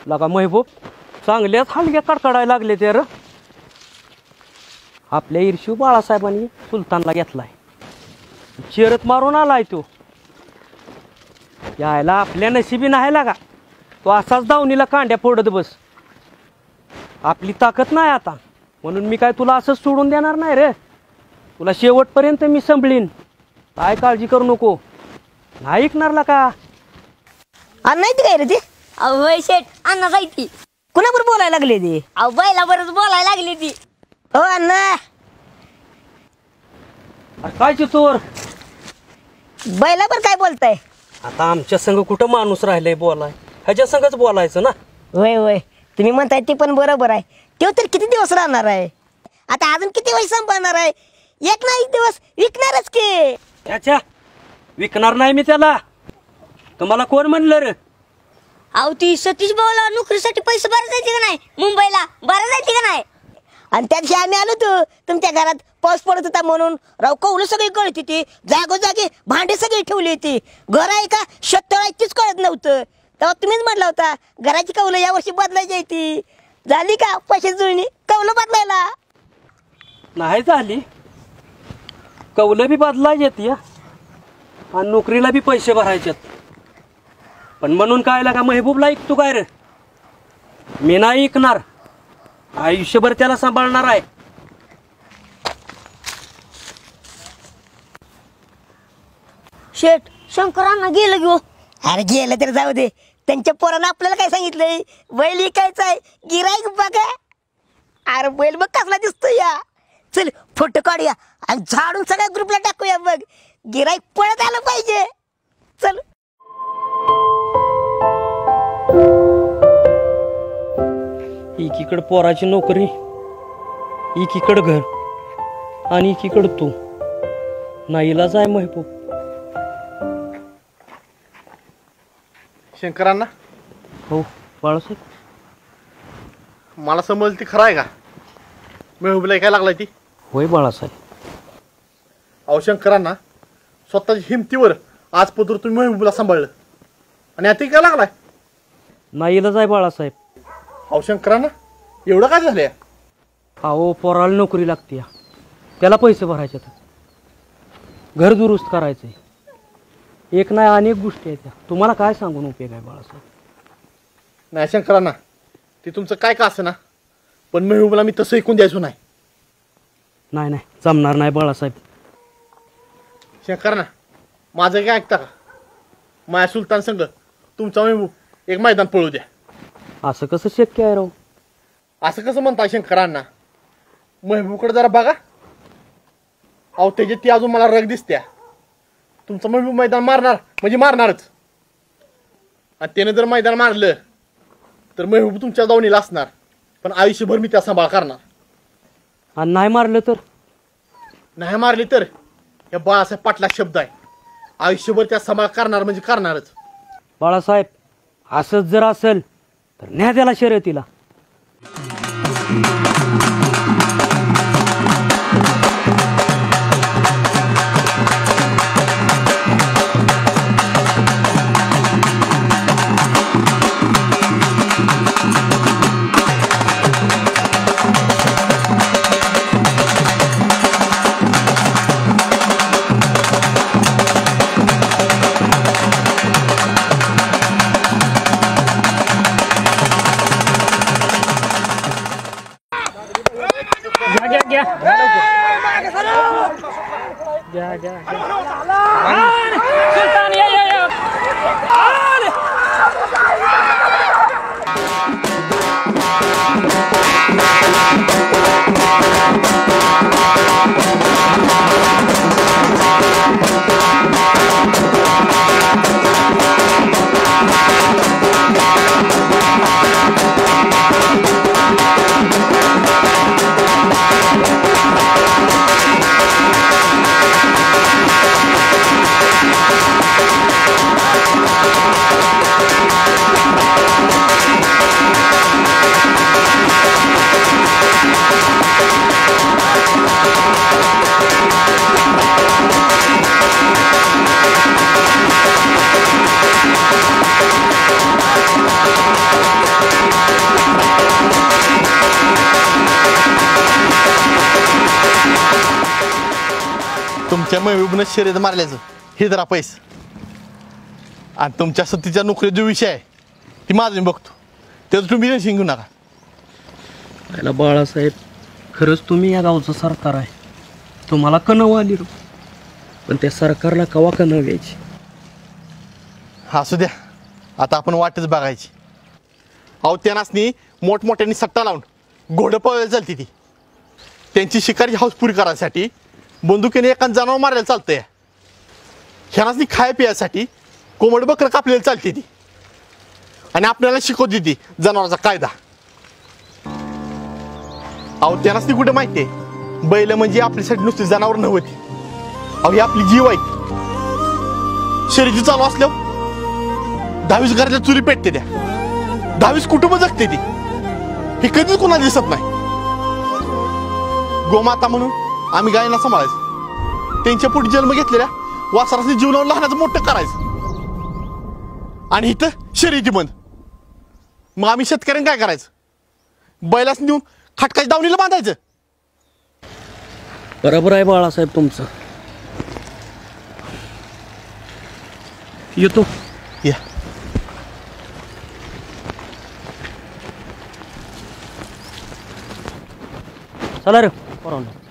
लगा महबूब चांगल्याच हलग्या कडकडायला लागले ते र. आपल्या ईर्ष्यू बाळासाहेबांनी सुलतानला घेतलाय, चिरत मारून आलाय तो. यायला आपल्या नशिबी नाही लागा, तो असाच दावणीला कांड्या फोडत बस. आपली ताकद नाही आता, म्हणून मी काय तुला असंच सोडून देणार नाही रे. तुला शेवटपर्यंत मी संभळीन, काय काळजी करू नको. नाही ऐकणारला का नाही काय रे ते? अवय शेठ अण्णा जायती. कुणाबरोबर बोलायला लागले ते? अहो बैला बरंच बोलायला लागली ती. हो अण्णा. काय चोर बैलावर काय बोलताय? आता आमच्या संग कुठं माणूस राहिलाय बोलाय, ह्याच्या संगच बोलायचं ना. वय वय तुम्ही म्हणताय ते पण बरोबर आहे. तो तर किती दिवस राहणार आहे? आता अजून किती वेळ सांभाळणार आहे? एक ना एक दिवस विकणारच की. त्याच्या विकणार नाही मी त्याला. तुम्हाला कोण म्हणलं रे? अहो ती सतीश भाऊला नोकरीसाठी पैसे भरायला जायचे का नाही? मुंबईला भरायला जायचे का नाही? आणि त्या दिवशी आम्ही आलो होतो तुमच्या घरात, पाऊस पडत होता म्हणून. राव कौलं सगळी कळत होती, जागोजागी भांडी सगळी ठेवली होती. घर आहे का शत्तर आहे तीच कळत नव्हतं. तेव्हा तुम्हीच म्हटलं होता घराची कौलं यावर्षी बदलायची ती. झाली का पैसे जुळणी कौलं बदलायला? नाही झाली, कौलं बी बदलायची येते आणि नोकरीला बी पैसे भरायचेत. पण म्हणून काय लागा महबूबला ऐकतो काय रे? मी नाही ऐकणार, आयुष्यभर त्याला सांभाळणार आहे. शेठ शंकरांना गेलं घेऊ. अरे गेलं तर जाऊ दे, त्यांच्या पोरानं आपल्याला काय सांगितलंय? बैल विकायचा आहे, गिराईक बघा. अरे बैल बघ कसला दिसतोय या. चल फोटो काढूया आणि झाडून सगळ्या ग्रुपला टाकूया. बघ गिराईक पळत आलं पाहिजे. चल. एकीकडे पोराची नोकरी, एकीकडे घर आणि एकीकडे तू. नाईलाज आहे महबूब. शंकरांना हो बाळासाहेब, मला समजलं ती खरं आहे का? मेहबूबला काय लागलाय ती? होय बाळासाहेब. अहो शंकरांना स्वतःच्या हिमतीवर आज पत्र तुम्ही मेहबूबला सांभाळलं आणि आता काय लागलाय? नाईलाज आहे बाळासाहेब. अहो शंकरांना एवढं काय झालंय? अहो पोराला नोकरी लागते, त्याला पैसे भरायचे, घर दुरुस्त करायचंय. एक नाही अनेक गोष्टी आहेत त्या. तुम्हाला काय सांगून उपयोग आहे बाळासाहेब? नाही शंकरांना ते तुमचं काय का असं ना, पण मेहबूबला मी तसं ऐकून द्यायचो नाही. नाही नाही जमणार नाही बाळासाहेब. शंकरांना माझं काय ऐकता का? माया सुलतान संघ तुमचा मेहबूब एक मैदान पळू द्या. असं कसं शक्य आहे राव? असं कसं म्हणता शंकरांना? मेहबूबकडे जरा बघा. अहो त्याची ती अजून मला रग दिसत्या. तुमचं मेहबूब मैदान मारणार म्हणजे मारणारच. आणि त्याने जर मैदान मारलं तर मेहबूब तुमच्या दावणीला असणार, पण आयुष्यभर मी त्या सांभाळ करणार. आणि नाही मारलं तर? नाही मारली तर या बाळासाहेब पाटला शब्द आहे, आयुष्यभर त्या सांभाळ करणार म्हणजे करणारच. बाळासाहेब असंच जर असेल तर न्या त्याला शर्यतीला. तुमच्या महबूबनं शर्यत मारल्याचं हे जरा पैसे आणि तुमच्या सतीच्या नोकरीचा जो विषय आहे ती माझं मी बघतो त्याचं तुम्ही टेन्शन घेऊ नका. याला बाळासाहेब खरंच तुम्ही या गावचं सरकार आहे. तुम्हाला कणव आली रो, पण त्या सरकारला कवा कणव यायची. असू द्या, आता आपण वाटच बघायची. अहो त्यांनासनी मोठमोठ्यांनी सट्टा लावून घोडं पळवायला चालती ती. त्यांची शिकारी हाऊस पुरी करायसाठी बंदुकीने एका जनावर मारायला चालतंय. ह्यानासनी खाय पियासाठी कोंबड बकरं कापलेलं चालते ती आणि आपल्याला शिकवते ती जनावराचा कायदा. अहो त्यांनासनी कुठे माहिती आहे बैल म्हणजे आपल्यासाठी नुसती जनावर नव्हती. अहो ही आपली जीव आहे. शर्यती चालू असल्यावर 10-20 घराच्या चुली पेटते त्या. 10-20 कुटुंब जगते ती. हे कधीच कोणाला दिसत नाही. गोमाता म्हणून आम्ही गायींना सांभाळायचं. त्यांच्या पोटी जन्म घेतलेल्या वासरासनी जीव लावून लहानाचं मोठं करायचं. आणि इथं शर्यती बंद. मग आम्ही शेतकऱ्यांनी काय करायचं? बैलास नेऊन खटकाच्या दावणीला बांधायचं. बरोबर आहे बाळासाहेब तुमचं. येतो. या चला रे, बरोबर.